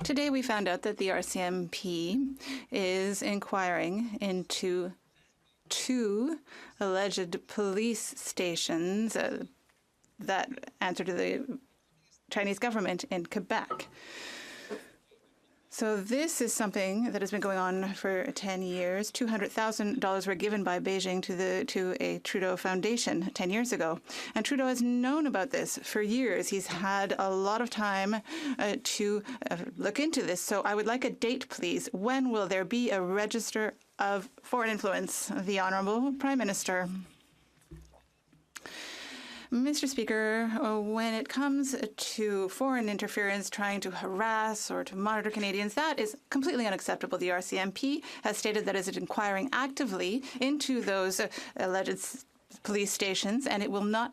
Today we found out that the RCMP is inquiring into 2 alleged police stations that answer to the Chinese government in Quebec. So this is something that has been going on for 10 years. $200,000 were given by Beijing to a Trudeau foundation 10 years ago. And Trudeau has known about this for years. He's had a lot of time to look into this. So I would like a date, please. When will there be a register of foreign influence? The Honourable Prime Minister. Mr. Speaker, when it comes to foreign interference trying to harass or to monitor Canadians, that is completely unacceptable. The RCMP has stated that it is inquiring actively into those alleged police stations, and it will not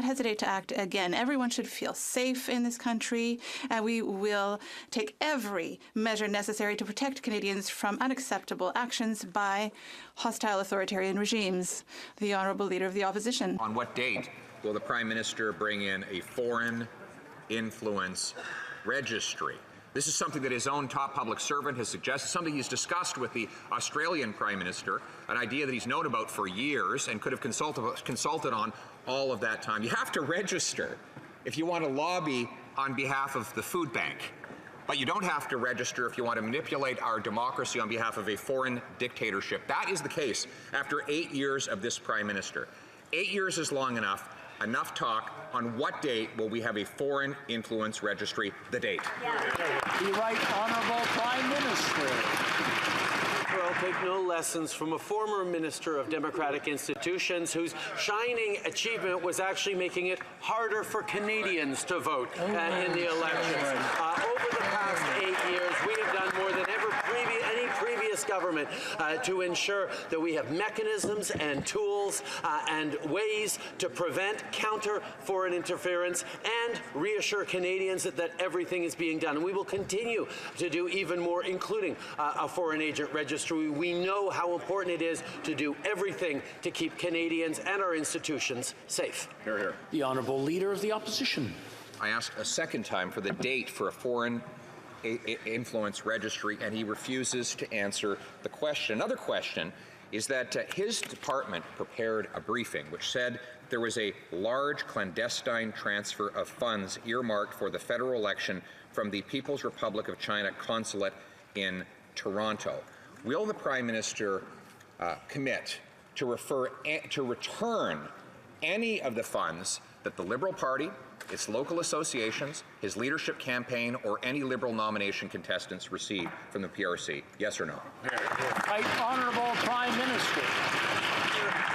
hesitate to act again. Everyone should feel safe in this country, and we will take every measure necessary to protect Canadians from unacceptable actions by hostile authoritarian regimes. The Honourable Leader of the Opposition. On what date will the Prime Minister bring in a foreign influence registry? This is something that his own top public servant has suggested, something he's discussed with the Australian Prime Minister, an idea that he's known about for years and could have consulted on all of that time. You have to register if you want to lobby on behalf of the food bank, but you don't have to register if you want to manipulate our democracy on behalf of a foreign dictatorship. That is the case after 8 years of this Prime Minister. 8 years is long enough. Enough talk. On what date will we have a foreign influence registry? The date. The Right Honourable Prime Minister. I'll take no lessons from a former Minister of Democratic Institutions whose shining achievement was actually making it harder for Canadians to vote in the elections. Over the past 8 years, we have done more than any previous government to ensure that we have mechanisms and tools and ways to prevent counter foreign interference and reassure Canadians that everything is being done. And we will continue to do even more, including a foreign agent registry. We know how important it is to do everything to keep Canadians and our institutions safe. Hear, hear. The Honourable Leader of the Opposition. I asked a second time for the date for a foreign influence registry, and he refuses to answer the question. Another question is that his department prepared a briefing which said there was a large clandestine transfer of funds earmarked for the federal election from the People's Republic of China consulate in Toronto. Will the Prime Minister commit to return any of the funds that the Liberal Party, its local associations, his leadership campaign, or any Liberal nomination contestants received from the PRC? Yes or no? Right Honourable Prime Minister.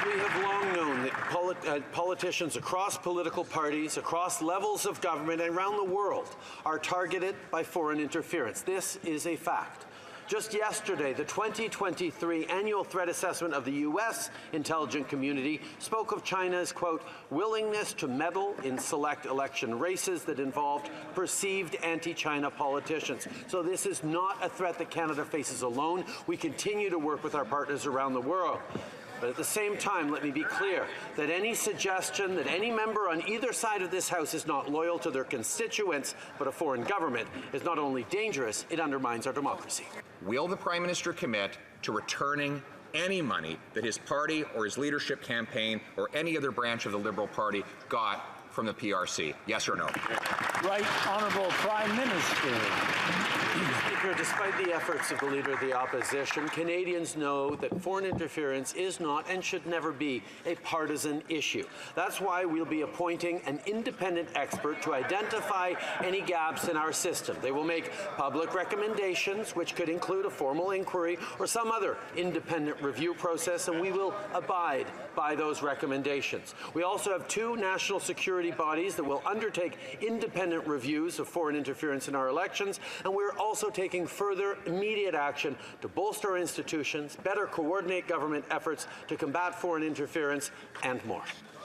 We have long known that politicians across political parties, across levels of government and around the world are targeted by foreign interference. This is a fact. Just yesterday, the 2023 annual threat assessment of the U.S. intelligence community spoke of China's, quote, willingness to meddle in select election races that involved perceived anti-China politicians. So this is not a threat that Canada faces alone. We continue to work with our partners around the world. But at the same time, let me be clear that any suggestion that any member on either side of this House is not loyal to their constituents but a foreign government is not only dangerous, it undermines our democracy. Will the Prime Minister commit to returning any money that his party or his leadership campaign or any other branch of the Liberal Party got from the PRC? Yes or no? Right Honourable Prime Minister. Speaker, despite the efforts of the Leader of the Opposition, Canadians know that foreign interference is not and should never be a partisan issue. That's why we'll be appointing an independent expert to identify any gaps in our system. They will make public recommendations, which could include a formal inquiry or some other independent review process, and we will abide by those recommendations. We also have 2 national security bodies that will undertake independent reviews of foreign interference in our elections, and we're also taking further immediate action to bolster our institutions, better coordinate government efforts to combat foreign interference, and more.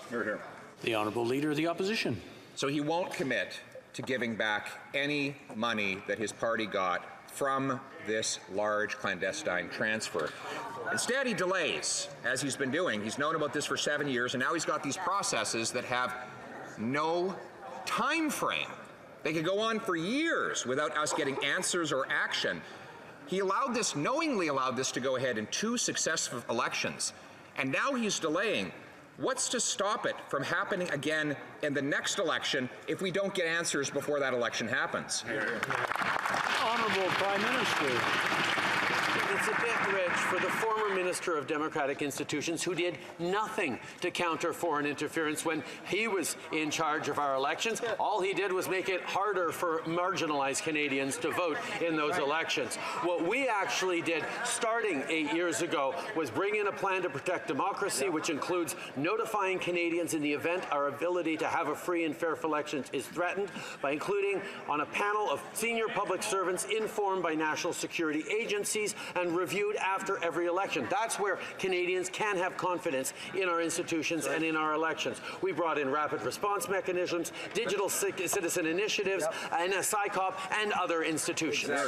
Hear, hear. The Honourable Leader of the Opposition. So he won't commit to giving back any money that his party got from this large clandestine transfer. Instead, he delays, as he's been doing. He's known about this for 7 years, and now he's got these processes that have no time frame They could go on for years without us getting answers or action. He allowed this, knowingly allowed this to go ahead in 2 successive elections, and now he's delaying. What's to stop it from happening again in the next election if we don't get answers before that election happens? Honourable Prime Minister. It's a bit rich for the former Minister of Democratic Institutions who did nothing to counter foreign interference when he was in charge of our elections. All he did was make it harder for marginalized Canadians to vote in those elections. What we actually did starting 8 years ago was bring in a plan to protect democracy, which includes notifying Canadians in the event our ability to have a free and fair election is threatened by including on a panel of senior public servants informed by national security agencies and reviewed after every election. That's where Canadians can have confidence in our institutions and in our elections. We brought in rapid response mechanisms, digital citizen initiatives, and a CICOP and other institutions.